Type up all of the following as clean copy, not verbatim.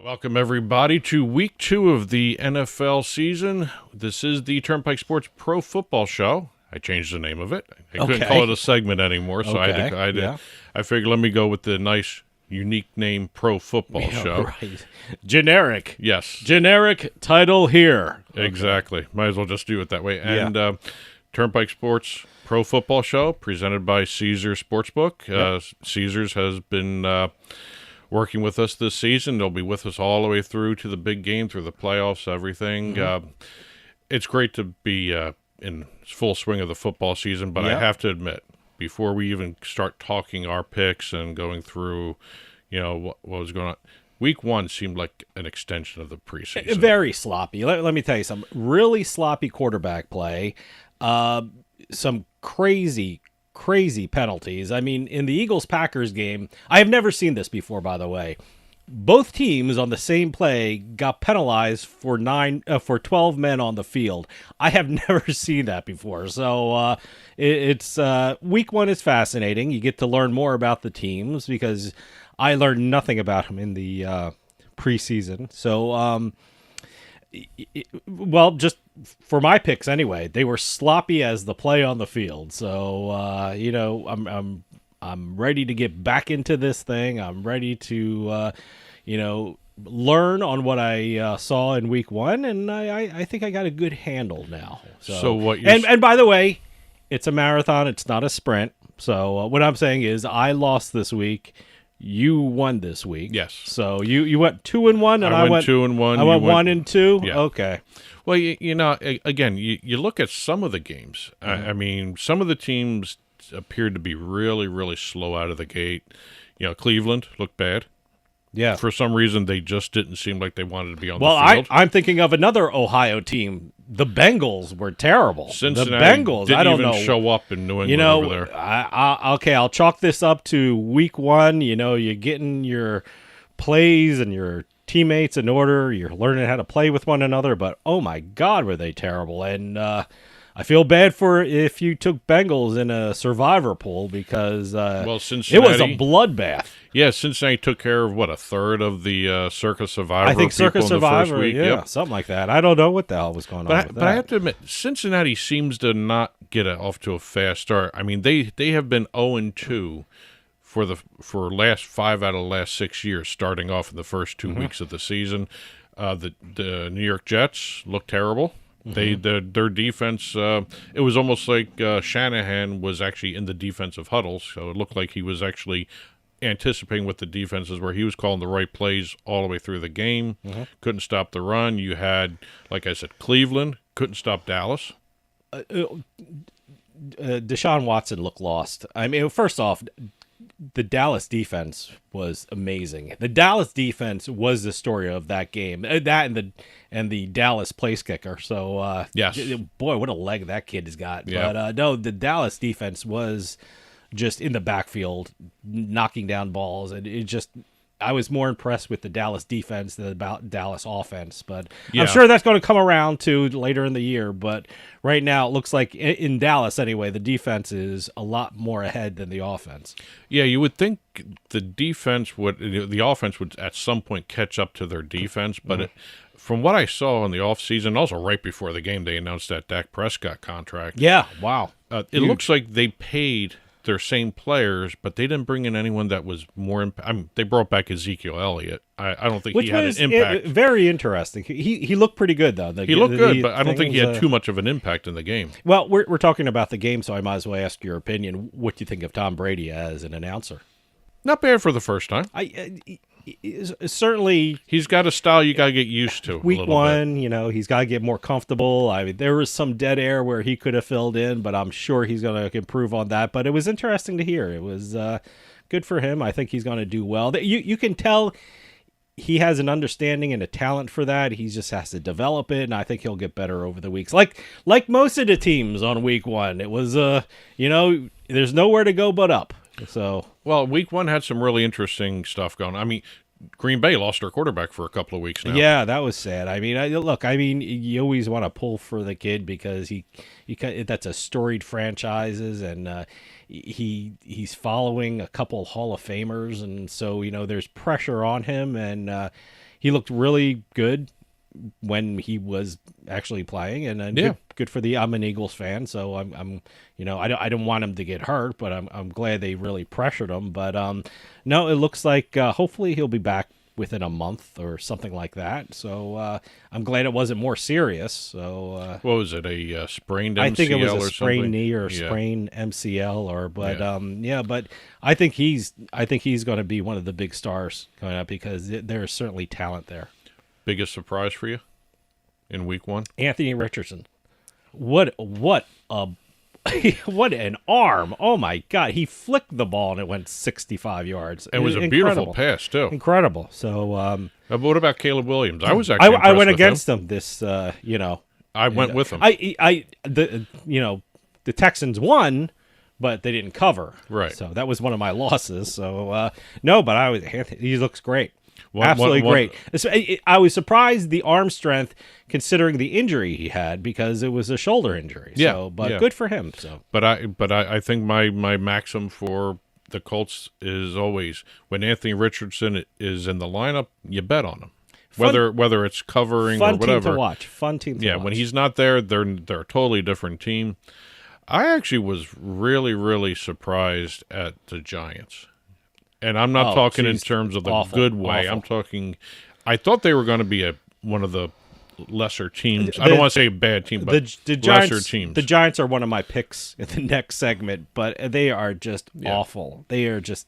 Welcome, everybody, to week 2 of the NFL season. This is the Turnpike Sports Pro Football Show. I changed the name of it. I couldn't call it a segment anymore, so I figured let me go with the nice, unique name Pro Football Show. Right. Generic. Yes. Generic title here. Exactly. Might as well just do it that way. And Turnpike Sports Pro Football Show, presented by Caesars Sportsbook. Caesars has been working with us this season. They'll be with us all the way through to the big game, through the playoffs, everything. It's great to be in full swing of the football season, but I have to admit, before we even start talking our picks and going through, what was going on, week 1 seemed like an extension of the preseason. Very sloppy. Let me tell you something. Really sloppy quarterback play. Some crazy penalties. I mean, in the Eagles-Packers game, I have never seen this before, by the way. Both teams on the same play got penalized for 12 men on the field. I have never seen that before. So it's week 1 is fascinating. You get to learn more about the teams because I learned nothing about them in the preseason. So, just for my picks anyway, they were sloppy as the play on the field. So I'm ready to get back into this thing. I'm ready to learn on what I saw in week 1, and I think I got a good handle now. So what? And by the way, it's a marathon. It's not a sprint. So what I'm saying is, I lost this week. You won this week. Yes. So you went 2-1, and I went 2-1. I went 1-2. Yeah. Okay. Well, again, you look at some of the games. I mean, some of the teams appeared to be really, really slow out of the gate. Cleveland looked bad. Yeah. For some reason, they just didn't seem like they wanted to be on the Well, field. I'm thinking of another Ohio team. The Bengals were terrible. Cincinnati the Bengals didn't I don't even know. show up in New England over there. I'll chalk this up to week 1. You're getting your plays and your teammates in order. You're learning how to play with one another. But, oh, my God, were they terrible. And I feel bad for if you took Bengals in a survivor pool because it was a bloodbath. Yeah, Cincinnati took care of, a third of the Circus Survivor. I think Circus Survivor, the first week. Something like that. I don't know what the hell was going on with that. But I have to admit, Cincinnati seems to not get off to a fast start. I mean, they have been 0-2 for 5 out of the last 6 years, starting off in the first 2 weeks of the season. The New York Jets look terrible. Their defense, it was almost like Shanahan was actually in the defensive huddles, so it looked like he was actually anticipating what the defenses were. He was calling the right plays all the way through the game. Couldn't stop the run. You had, like I said, Cleveland couldn't stop Dallas. Deshaun Watson looked lost. I mean, first off, the Dallas defense was amazing. The Dallas defense was the story of that game. That and the Dallas place kicker. So yes, boy, what a leg that kid has got. Yeah. But no, the Dallas defense was just in the backfield knocking down balls, and I was more impressed with the Dallas defense than about Dallas offense, but I'm sure that's going to come around to later in the year. But right now, it looks like in Dallas anyway, the defense is a lot more ahead than the offense. Yeah, you would think the offense would at some point catch up to their defense, but from what I saw in the offseason, also right before the game, they announced that Dak Prescott contract. Yeah, wow. It looks like they paid their same players, but they didn't bring in anyone that was more. They brought back Ezekiel Elliott. I don't think he had an impact. Very interesting. He looked pretty good though. He looked good, but I don't think he had too much of an impact in the game. Well, we're talking about the game, so I might as well ask your opinion. What do you think of Tom Brady as an announcer? Not bad for the first time. Certainly, he's got a style you got to get used to. Week 1, he's got to get more comfortable. I mean, there was some dead air where he could have filled in, but I'm sure he's going to improve on that. But it was interesting to hear. It was good for him. I think he's going to do well. You can tell he has an understanding and a talent for that. He just has to develop it, and I think he'll get better over the weeks. Like most of the teams on week 1, it was there's nowhere to go but up. So, well, week 1 had some really interesting stuff going. I mean, Green Bay lost their quarterback for a couple of weeks now. Yeah, that was sad. I mean, you always want to pull for the kid because that's a storied franchises, and he's following a couple Hall of Famers, and so there's pressure on him, and he looked really good when he was actually playing, and good for the. I'm an Eagles fan, so I'm I don't want him to get hurt, but I'm glad they really pressured him. But no, it looks like hopefully he'll be back within a month or something like that. So I'm glad it wasn't more serious. So what was it? A sprained MCL? I think it was a or sprained something? knee or sprained MCL but I think he's going to be one of the big stars coming up because there's certainly talent there. Biggest surprise for you in week 1? Anthony Richardson. What a what an arm. Oh my God. He flicked the ball and it went 65 yards. It was a beautiful pass too. Incredible. So but what about Caleb Williams? I was actually I went with against him. him this I went with him. The Texans won, but they didn't cover. Right. So that was one of my losses. So no, but he looks great. Absolutely great. I was surprised the arm strength, considering the injury he had, because it was a shoulder injury. Yeah, So, but good for him. So, but I think my maxim for the Colts is always when Anthony Richardson is in the lineup, you bet on him. Whether it's covering or whatever. Fun team to watch. Yeah, when he's not there, they're a totally different team. I actually was really, really surprised at the Giants. And I'm not talking in terms of the good way. Awful. I'm talking – I thought they were going to be one of the lesser teams. I don't want to say a bad team, but the Giants, lesser teams. The Giants are one of my picks in the next segment, but they are just awful. They are just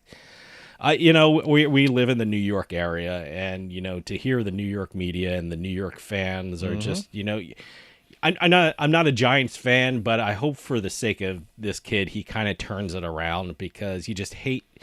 we live in the New York area, and, to hear the New York media and the New York fans are just, I'm not a Giants fan, but I hope for the sake of this kid, he kind of turns it around because you just hate –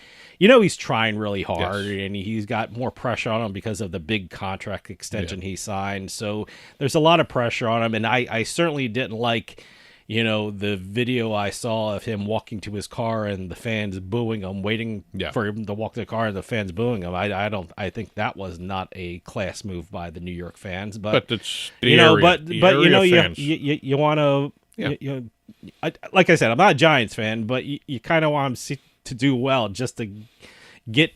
he's trying really hard, and he's got more pressure on him because of the big contract extension he signed. So there's a lot of pressure on him, and I certainly didn't like, the video I saw of him walking to his car and the fans booing him, waiting for him to walk to the car and the fans booing him. I think that was not a class move by the New York fans. But it's the area, fans. You want to, like I said, I'm not a Giants fan, but you kind of want him to do well just to get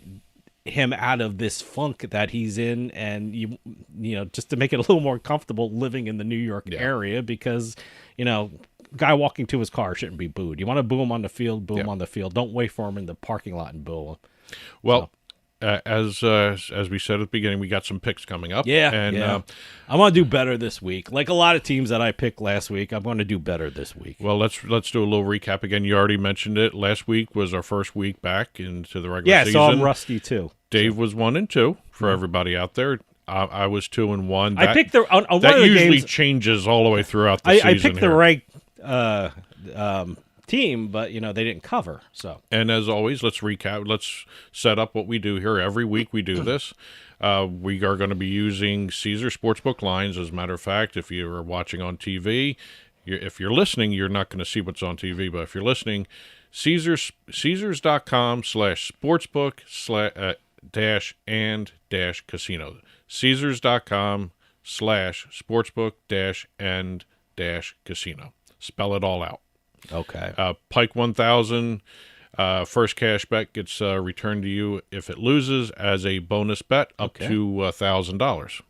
him out of this funk that he's in, and just to make it a little more comfortable living in the New York area, because guy walking to his car shouldn't be booed. You want to boo him on the field, boo him on the field. Don't wait for him in the parking lot and boo him. Well, as we said at the beginning, we got some picks coming up. I'm going to do better this week. Like a lot of teams that I picked last week, I'm going to do better this week. Well, let's do a little recap again. You already mentioned it. Last week was our first week back into the regular season. Yeah, so I'm rusty too. Dave was 1-2 for everybody out there. I was 2-1. I picked the on that one of the usually games, changes all the way throughout the season. I picked the right team, but they didn't cover. So, and as always, let's recap. Let's set up what we do here every week. We do this. We are going to be using Caesars Sportsbook lines. As a matter of fact, if you're watching on TV, if you're listening, you're not going to see what's on TV. But if you're listening, Caesars.com/sportsbook/and-casino. Caesars.com/sportsbook-and-casino. Spell it all out. Okay. Pike 1000. First cash bet gets returned to you if it loses as a bonus bet up to $1,000.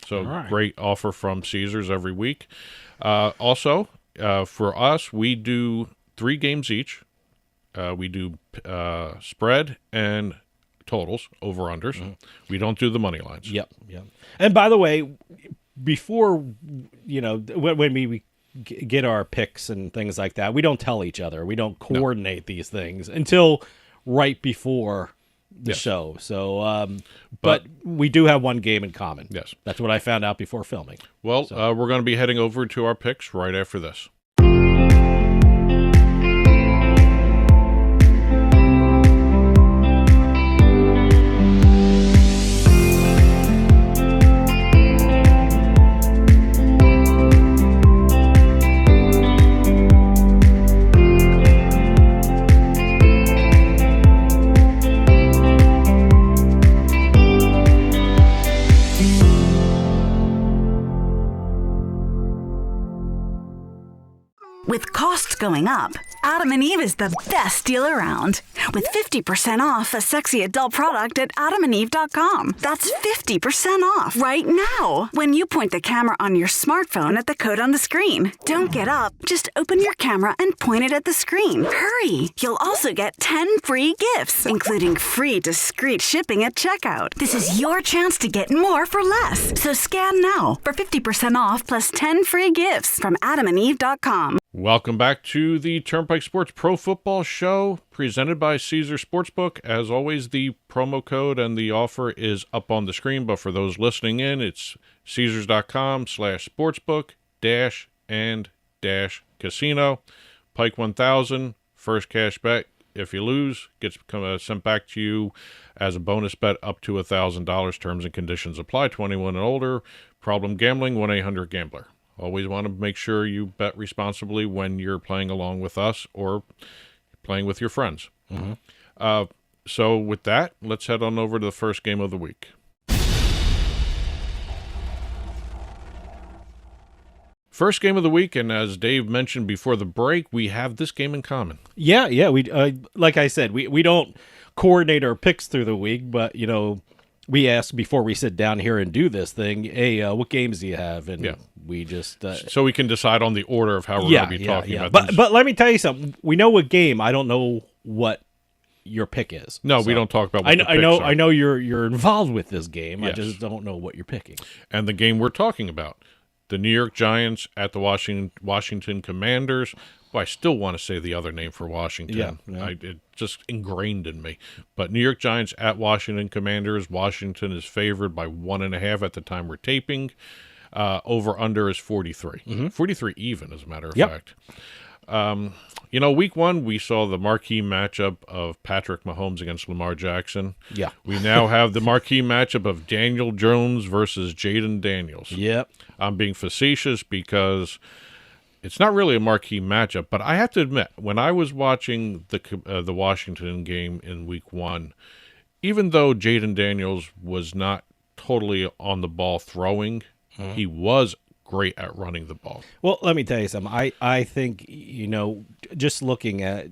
So great offer from Caesars every week. Also, for us, we do 3 games each. We do spread and totals, over-unders. Mm-hmm. We don't do the money lines. Yep. And by the way, before, when we get our picks and things like that, we don't tell each other. We don't coordinate these things until right before the show. So, but we do have one game in common. Yes. That's what I found out before filming. Well, we're going to be heading over to our picks right after this. With costs going up, Adam and Eve is the best deal around. with 50% off a sexy adult product at adamandeve.com. That's 50% off right now when you point the camera on your smartphone at the code on the screen. Don't get up. Just open your camera and point it at the screen. Hurry. You'll also get 10 free gifts, including free discreet shipping at checkout. This is your chance to get more for less. So scan now for 50% off plus 10 free gifts from adamandeve.com. Welcome back to the Turnpike Sports Pro Football Show presented by Caesars Sportsbook. As always, the promo code and the offer is up on the screen, but for those listening in, it's Caesars.com/sportsbook-and-casino. Pike 1000, first cash bet. If you lose, gets sent back to you as a bonus bet up to $1,000. Terms and conditions apply. 21 and older. Problem gambling, 1-800-GAMBLER. Always want to make sure you bet responsibly when you're playing along with us or playing with your friends. So with that, let's head on over to the first game of the week. First game of the week, and as Dave mentioned before the break, we have this game in common. Yeah. We like I said, we don't coordinate our picks through the week, but we ask before we sit down here and do this thing, hey, what games do you have? And we just so we can decide on the order of how we're going to be talking about this. But let me tell you something. We know what game. I don't know what your pick is. No, we don't talk about what the picks are. I know you're involved with this game. Yes. I just don't know what you're picking. And the game we're talking about, the New York Giants at the Washington Commanders. Well, I still want to say the other name for Washington. Yeah. It just ingrained in me. But New York Giants at Washington Commanders. Washington is favored by 1.5 at the time we're taping. Over-under is 43. 43 even, as a matter of fact. Week one, we saw the marquee matchup of Patrick Mahomes against Lamar Jackson. Yeah. We now have the marquee matchup of Daniel Jones versus Jaden Daniels. Yep. I'm being facetious because it's not really a marquee matchup, but I have to admit, when I was watching the Washington game in week one, even though Jaden Daniels was not totally on the ball throwing, he was great at running the ball. Well, let me tell you something. I think, just looking at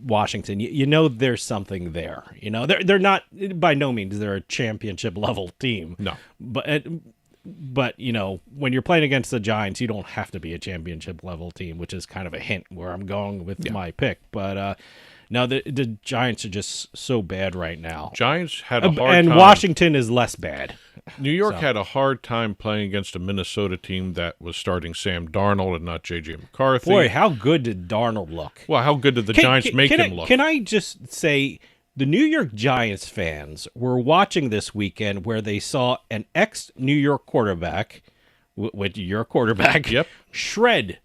Washington, there's something there. They're not, by no means, they're a championship level team. No. But when you're playing against the Giants, you don't have to be a championship level team, which is kind of a hint where I'm going with my pick. But no, the Giants are just so bad right now. Giants had a hard time. And Washington is less bad. New York had a hard time playing against a Minnesota team that was starting Sam Darnold and not J.J. McCarthy. Boy, how good did Darnold look? Well, how good did the Giants make him look? Can I just say, the New York Giants fans were watching this weekend where they saw an ex-New York quarterback, with your quarterback, shred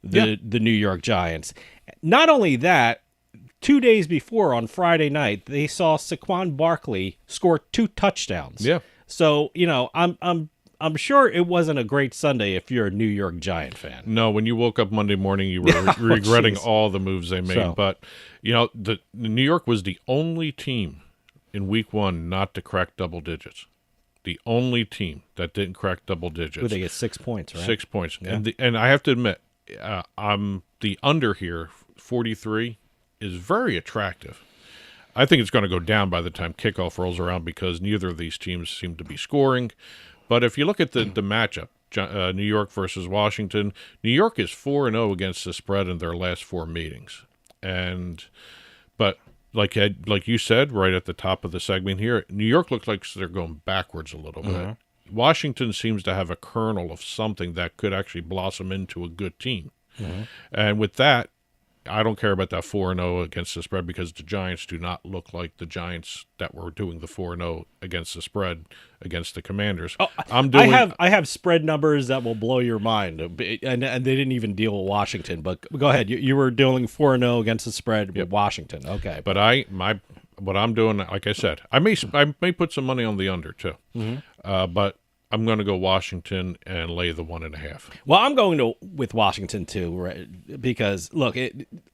the New York Giants. Not only that, 2 days before on Friday night, they saw Saquon Barkley score 2 touchdowns. Yeah. So, I'm sure it wasn't a great Sunday if you're a New York Giant fan. No, when you woke up Monday morning, you were regretting all the moves they made. So. But, the New York was the only team in week one not to crack double digits. The only team that didn't crack double digits. Well, they get 6 points, right? 6 points. Yeah. And I have to admit, the under here, 43, is very attractive. I think it's going to go down by the time kickoff rolls around because neither of these teams seem to be scoring. But if you look at the matchup, New York versus Washington, New York is 4-0 against the spread in their last 4 meetings. But like you said right at the top of the segment here, New York looks like they're going backwards a little bit. Washington seems to have a kernel of something that could actually blossom into a good team. And with that, I don't care about that 4-0 against the spread because the Giants do not look like the Giants that were doing the 4-0 against the spread against the Commanders. I have spread numbers that will blow your mind, and they didn't even deal with Washington. But go ahead, you were dealing 4-0 against the spread with Washington. Okay, but what I'm doing, like I said, I may put some money on the under too, but I'm going to go Washington and lay the 1.5. Well, I'm going with Washington too, right? Because look,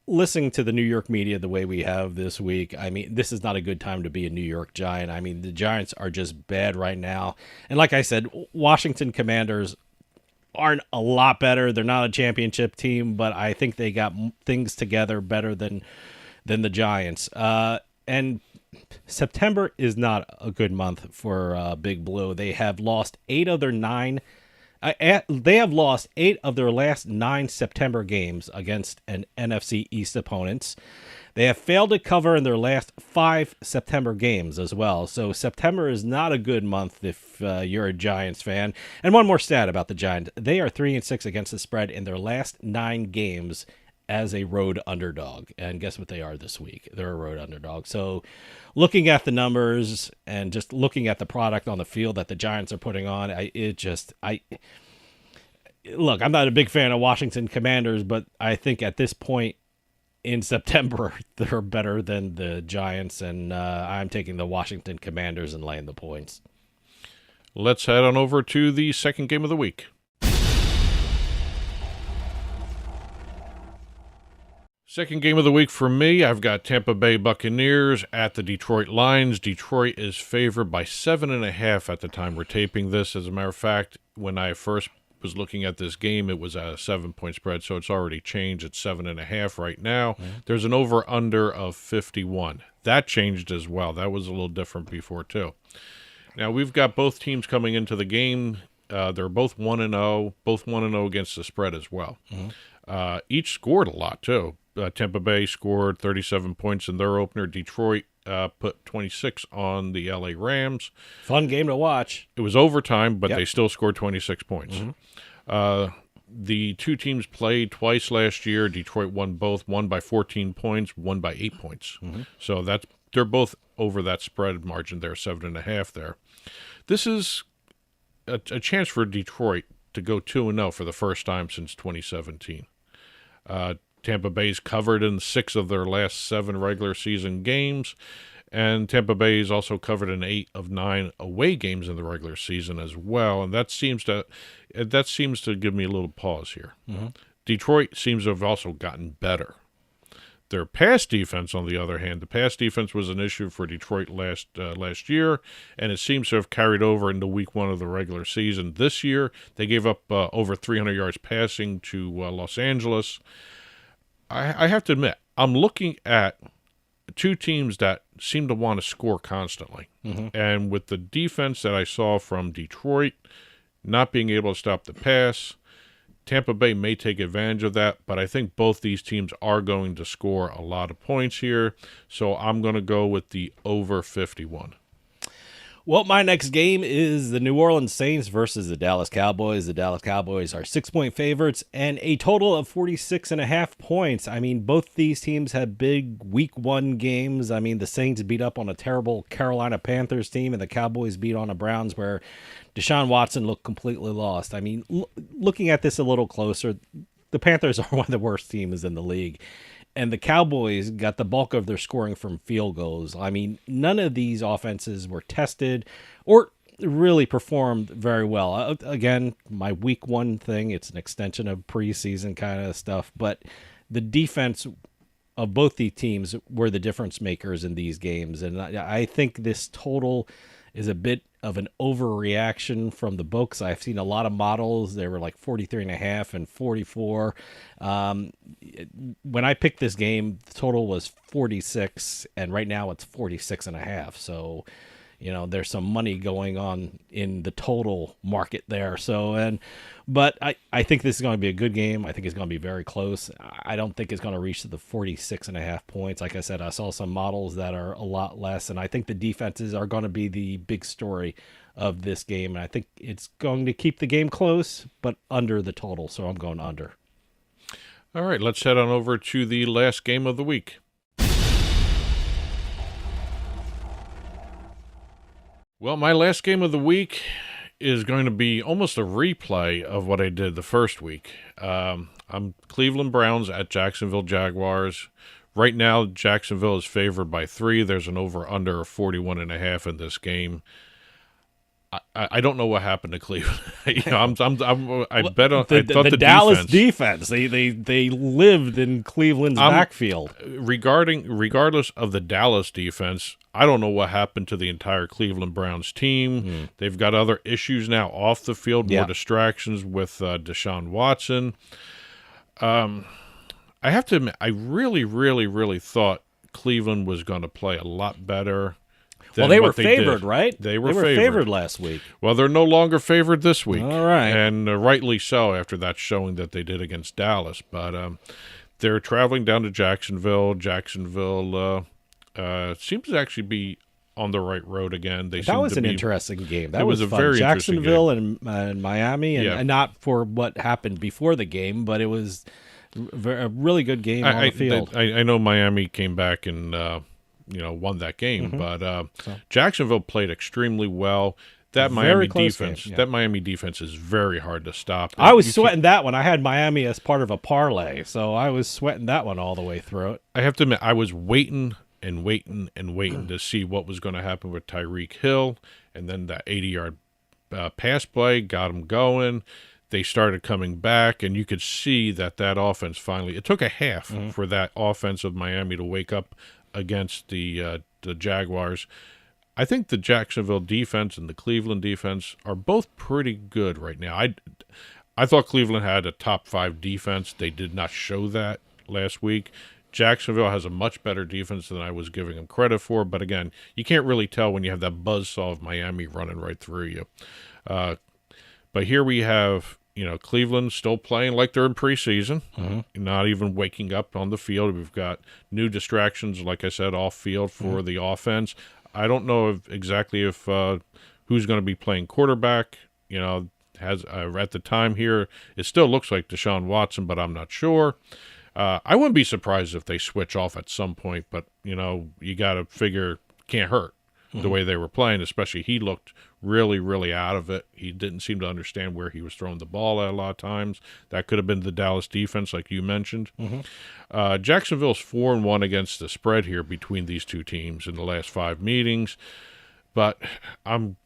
listening to the New York media the way we have this week, I mean, this is not a good time to be a New York Giant. I mean, the Giants are just bad right now, and like I said, Washington Commanders aren't a lot better. They're not a championship team, but I think they got things together better than than the Giants. And September is not a good month for Big Blue. They have lost 8 of their 9. They have lost 8 of their last 9 September games against an NFC East opponents. They have failed to cover in their last 5 September games as well. So September is not a good month if you're a Giants fan. And one more stat about the Giants. They are 3-6 against the spread in their last 9 games as a road underdog. And guess what they are this week? They're a road underdog. So looking at the numbers and just looking at the product on the field that the Giants are putting on, look, I'm not a big fan of Washington Commanders, but I think at this point in September, they're better than the Giants, and I'm taking the Washington Commanders and laying the points. Let's head on over to the second game of the week. Second game of the week for me, I've got Tampa Bay Buccaneers at the Detroit Lions. Detroit is favored by 7.5 at the time we're taping this. As a matter of fact, when I first was looking at this game, it was a 7-point spread, so it's already changed. It's 7.5 right now. Mm-hmm. There's an over-under of 51. That changed as well. That was a little different before, too. Now, we've got both teams coming into the game. They're both 1-0, both 1-0 against the spread as well. Mm-hmm. Each scored a lot, too. Tampa Bay scored 37 points in their opener. Detroit put 26 on the LA Rams. Fun game to watch. It was overtime, but they still scored 26 points. Mm-hmm. The two teams played twice last year. Detroit won both, one by 14 points, one by 8 points. Mm-hmm. So they're both over that spread margin there, 7.5 there. This is a chance for Detroit to go 2-0 for the first time since 2017. Tampa Bay's covered in 6 of their last 7 regular season games, and Tampa Bay's also covered in 8 of 9 away games in the regular season as well, and that seems to give me a little pause here. Mm-hmm. Detroit seems to have also gotten better. Their pass defense, on the other hand, the pass defense was an issue for Detroit last year, and it seems to have carried over into week 1 of the regular season. This year, they gave up over 300 yards passing to Los Angeles. I have to admit, I'm looking at two teams that seem to want to score constantly. Mm-hmm. And with the defense that I saw from Detroit not being able to stop the pass, Tampa Bay may take advantage of that, but I think both these teams are going to score a lot of points here, so I'm going to go with the over 51. Well, my next game is the New Orleans Saints versus the Dallas Cowboys. The Dallas Cowboys are 6-point favorites and a total of 46.5 points. I mean, both these teams had big week 1 games. I mean, the Saints beat up on a terrible Carolina Panthers team, and the Cowboys beat on the Browns where Deshaun Watson looked completely lost. I mean, looking at this a little closer, the Panthers are one of the worst teams in the league. And the Cowboys got the bulk of their scoring from field goals. I mean, none of these offenses were tested or really performed very well. Again, my week 1 thing, it's an extension of preseason kind of stuff. But the defense of both these teams were the difference makers in these games. And I think this total is a bit of an overreaction from the books. I've seen a lot of models. They were like 43.5 and 44. When I picked this game, the total was 46, and right now it's 46.5. So, there's some money going on in the total market there. But I think this is going to be a good game. I think it's going to be very close. I don't think it's going to reach the 46.5 points. Like I said, I saw some models that are a lot less, and I think the defenses are going to be the big story of this game. And I think it's going to keep the game close, but under the total. So I'm going under. All right, let's head on over to the last game of the week. Well, my last game of the week is going to be almost a replay of what I did the first week. I'm Cleveland Browns at Jacksonville Jaguars. Right now, Jacksonville is favored by 3. There's an over-under of 41.5 in this game. I don't know what happened to Cleveland. I bet on the Dallas defense. They lived in Cleveland's backfield. Regardless of the Dallas defense, I don't know what happened to the entire Cleveland Browns team. They've got other issues now off the field, more distractions with Deshaun Watson. I have to admit, I really, really, really thought Cleveland was going to play a lot better. Well, they were favored, right? They were favored last week. Well, they're no longer favored this week. All right. And rightly so after that showing that they did against Dallas. But they're traveling down to Jacksonville. Jacksonville seems to actually be on the right road again. That was an interesting game. That was a fun. very Jacksonville interesting game. and Miami, and not for what happened before the game, but it was a really good game on the field. I know Miami came back and won that game, but Jacksonville played extremely well. That Miami defense, that Miami defense is very hard to stop. I was sweating that one. I had Miami as part of a parlay, so I was sweating that one all the way through it. I have to admit, I was waiting to see what was going to happen with Tyreek Hill, and then that 80-yard pass play got him going. They started coming back, and you could see that offense finally – it took a half for that offense of Miami to wake up against the Jaguars. I think the Jacksonville defense and the Cleveland defense are both pretty good right now. I thought Cleveland had a top 5 defense. They did not show that last week. Jacksonville has a much better defense than I was giving them credit for, but again, you can't really tell when you have that buzzsaw of Miami running right through you. But here we have, Cleveland still playing like they're in preseason, not even waking up on the field. We've got new distractions, like I said, off field for the offense. I don't know exactly if who's going to be playing quarterback. At the time here, it still looks like Deshaun Watson, but I'm not sure. I wouldn't be surprised if they switch off at some point, but, you got to figure can't hurt the way they were playing, especially he looked really, really out of it. He didn't seem to understand where he was throwing the ball at a lot of times. That could have been the Dallas defense, like you mentioned. Jacksonville's 4-1 against the spread here between these two teams in the last 5 meetings, but I'm,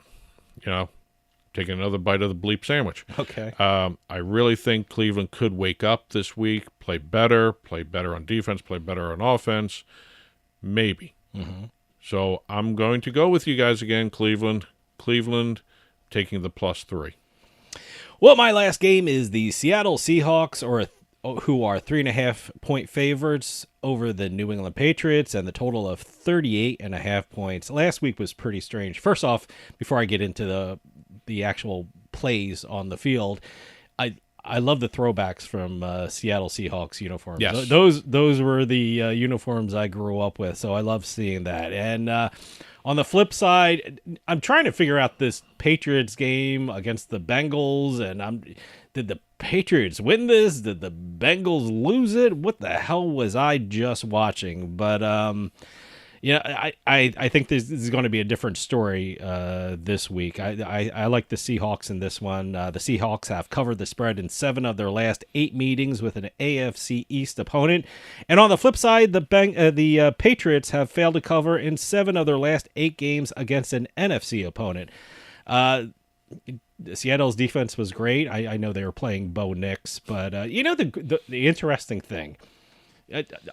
taking another bite of the bleep sandwich. Okay. I really think Cleveland could wake up this week, play better on defense, play better on offense. Maybe. So I'm going to go with you guys again, Cleveland. Cleveland taking the +3. Well, my last game is the Seattle Seahawks, who are 3.5-point favorites over the New England Patriots, and the total of 38.5 points. Last week was pretty strange. First off, before I get into the actual plays on the field, I love the throwbacks from Seattle Seahawks uniforms. Yes. Those were the uniforms I grew up with, so I love seeing that. And on the flip side, I'm trying to figure out this Patriots game against the Bengals, and did the Patriots win this? Did the Bengals lose it? What the hell was I just watching? But I think this is going to be a different story this week. I like the Seahawks in this one. The Seahawks have covered the spread in 7 of their last 8 meetings with an AFC East opponent. And on the flip side, the Patriots have failed to cover in 7 of their last 8 games against an NFC opponent. Seattle's defense was great. I know they were playing Bo Nix, but the interesting thing,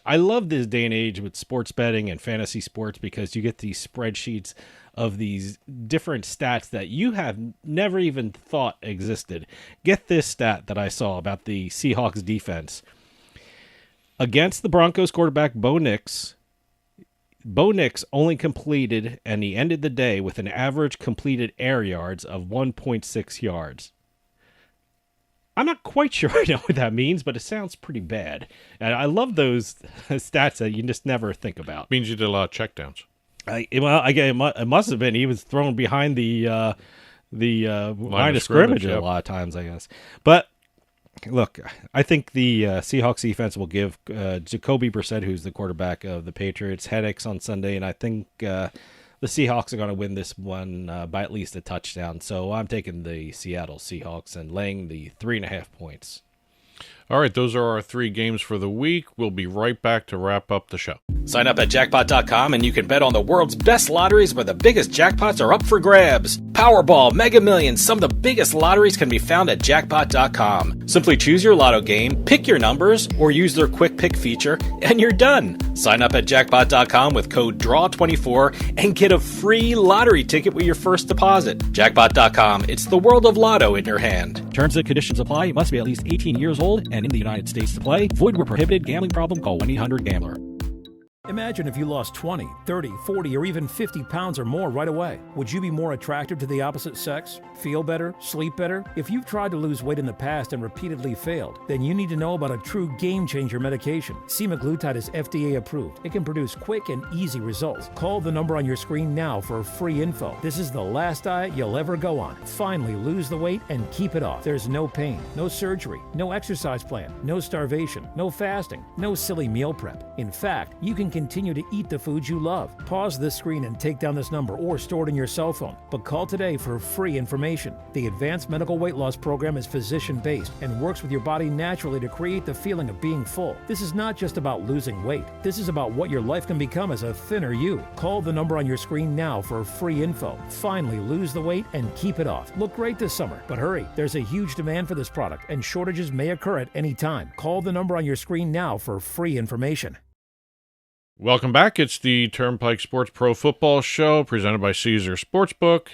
I love this day and age with sports betting and fantasy sports because you get these spreadsheets of these different stats that you have never even thought existed. Get this stat that I saw about the Seahawks defense. Against the Broncos quarterback Bo Nix only completed, and he ended the day with an average completed air yards of 1.6 yards. I'm not quite sure I know what that means, but it sounds pretty bad. And I love those stats that you just never think about. Means you did a lot of checkdowns. It must have been. He was thrown behind the line of scrimmage a lot of times, I guess. But look, I think the Seahawks defense will give Jacoby Brissett, who's the quarterback of the Patriots, headaches on Sunday, and I think the Seahawks are going to win this one by at least a touchdown. So I'm taking the Seattle Seahawks and laying the 3.5 points. All right, those are our 3 games for the week. We'll be right back to wrap up the show. Sign up at jackpot.com and you can bet on the world's best lotteries where the biggest jackpots are up for grabs. Powerball, Mega Millions, some of the biggest lotteries can be found at jackpot.com. Simply choose your lotto game, pick your numbers, or use their quick pick feature, and you're done. Sign up at jackpot.com with code DRAW24 and get a free lottery ticket with your first deposit. Jackpot.com, it's the world of lotto in your hand. Terms and conditions apply. You must be at least 18 years old and in the United States to play. Void where prohibited. Gambling problem? Call 1-800-GAMBLER. Imagine if you lost 20, 30, 40, or even 50 pounds or more right away. Would you be more attractive to the opposite sex? Feel better? Sleep better? If you've tried to lose weight in the past and repeatedly failed, then you need to know about a true game-changer medication. Semaglutide is FDA approved. It can produce quick and easy results. Call the number on your screen now for free info. This is the last diet you'll ever go on. Finally lose the weight and keep it off. There's no pain, no surgery, no exercise plan, no starvation, no fasting, no silly meal prep. In fact, you can continue to eat the foods you love. Pause this screen and take down this number or store it in your cell phone. But call today for free information. The Advanced Medical Weight Loss Program is physician-based and works with your body naturally to create the feeling of being full. This is not just about losing weight. This is about what your life can become as a thinner you. Call the number on your screen now for free info. Finally lose the weight and keep it off. Look great this summer, but hurry. There's a huge demand for this product and shortages may occur at any time. Call the number on your screen now for free information. Welcome back. It's the Turnpike Sports Pro Football Show presented by Caesars Sportsbook.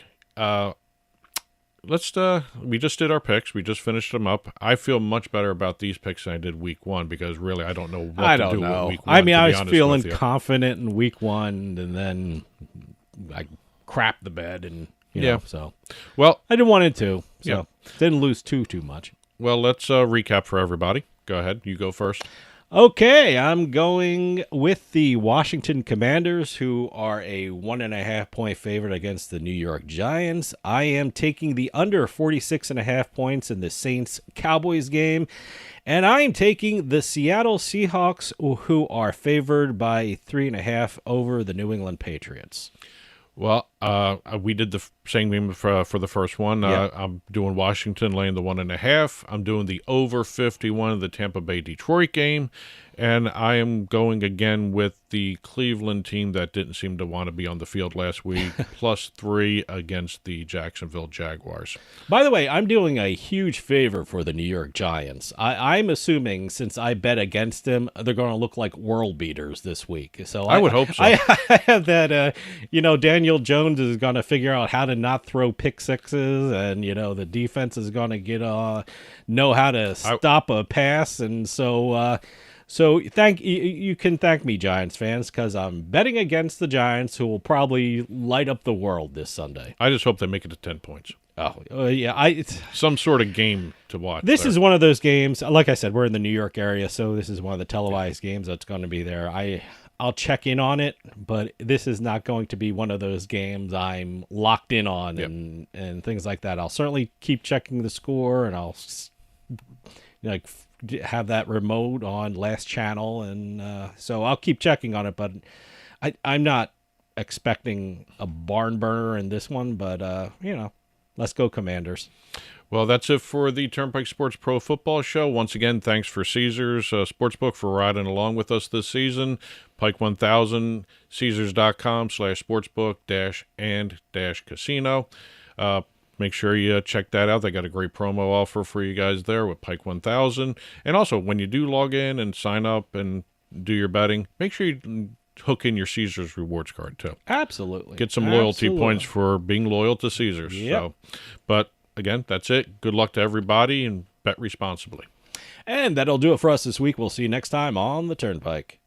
We just did our picks. We just finished them up. I feel much better about these picks than I did week one because really I don't know what to do with week one. I mean, I was feeling confident in week one, and then I crapped the bed, and you know, so well, I didn't want it to, so didn't lose too much. Well, let's recap for everybody. Go ahead. You go first. Okay, I'm going with the Washington Commanders, who are a 1.5 point favorite against the New York Giants. I am taking the under 46.5 points in the Saints-Cowboys game, and I am taking the Seattle Seahawks, who are favored by 3.5 over the New England Patriots. Well, we did the same game for the first one. I'm doing Washington laying the 1.5. I'm doing the over 51 of the Tampa Bay Detroit game, and I am going again with the Cleveland team that didn't seem to want to be on the field last week, +3 against the Jacksonville Jaguars. By the way, I'm doing a huge favor for the New York Giants. I'm assuming since I bet against them, they're going to look like world beaters this week. So I would hope so. I have that, Daniel Jones is going to figure out how to not throw pick sixes, and the defense is going to know how to stop a pass, and so you can thank me, Giants fans, because I'm betting against the Giants, who will probably light up the world this Sunday. I just hope they make it to 10 points. Oh, yeah. Some sort of game to watch. This is one of those games. Like I said, we're in the New York area, so this is one of the televised games that's going to be there. I'll check in on it, but this is not going to be one of those games I'm locked in on and things like that. I'll certainly keep checking the score, and I'll have that remote on last channel, and so I'll keep checking on it. But I'm not expecting a barn burner in this one, but let's go Commanders. Well, that's it for the Turnpike Sports Pro Football Show. Once again, thanks for Caesars Sportsbook for riding along with us this season. Pike 1000, Caesars.com/sportsbook-and-casino. Make sure you check that out. They got a great promo offer for you guys there with Pike 1000. And also, when you do log in and sign up and do your betting, make sure you hook in your Caesars rewards card too. Absolutely. Get some loyalty points for being loyal to Caesars. Yep. So, but again, that's it. Good luck to everybody and bet responsibly. And that'll do it for us this week. We'll see you next time on the Turnpike.